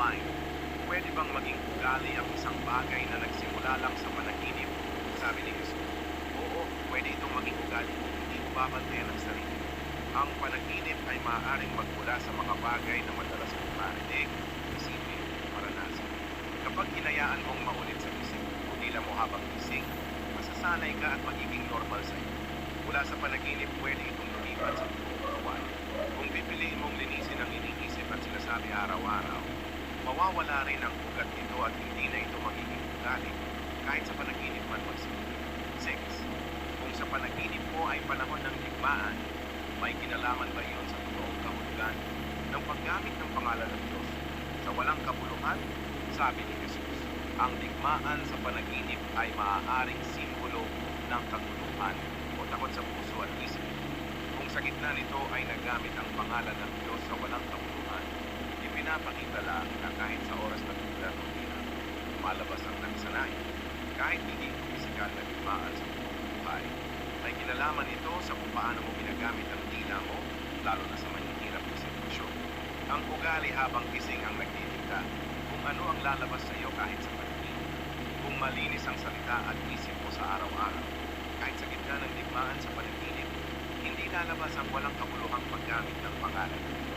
mind. Pwede bang maging ugali ang isang bagay na nagsimula lang sa panaginip? Sabi ni Jesus. Oo, pwede itong maging ugali kung hindi mo babantayan ang sarili. Ang panaginip ay maaaring magmula sa mga bagay na madalas mong marinig, isipin, maranasan. Kapag hinayaan mong maulit sa isip, tila mo habang gising, masasanay ka at magiging normal sa iyo. Mula sa panaginip, pwede itong lumipat sa buong kawan. Kung pipiliin mong linisin ang iniisip at sinasabi araw-araw, mawawala rin ang ugat nito at hindi na ito magiging ugali kahit sa panaginip man magsimula. 6. Kung sa panaginip mo ay panahon ng digmaan, may kinalaman ba iyon sa totoong kahulugan ng paggamit ng pangalan ng Diyos? Sa walang kabuluhan, sabi ni Jesus, ang digmaan sa panaginip ay maaaring simbolo ng kaguluhan o takot sa puso at isip. Kung sa gitna nito ay nagamit ang pangalan ng Diyos sa walang kabuluhan, ipinapakita lang na kahit sa oras na tulad o hirap, lumalabas ang nagsanayan. Kahit hindi ito pisikal na digmaan sa buong buhay, may kinalaman ito sa kung paano mo ginagamit ang dila mo, lalo na sa mahihirap na sitwasyon. Ang ugali habang gising ang nagdidikta kung ano ang lalabas sa iyo kahit sa panaginip. Kung malinis ang salita at isip mo sa araw-araw, kahit sa gitna ng digmaan sa panaginip, hindi lalabas ang walang kabuluhang paggamit ng pangalan ng Diyos.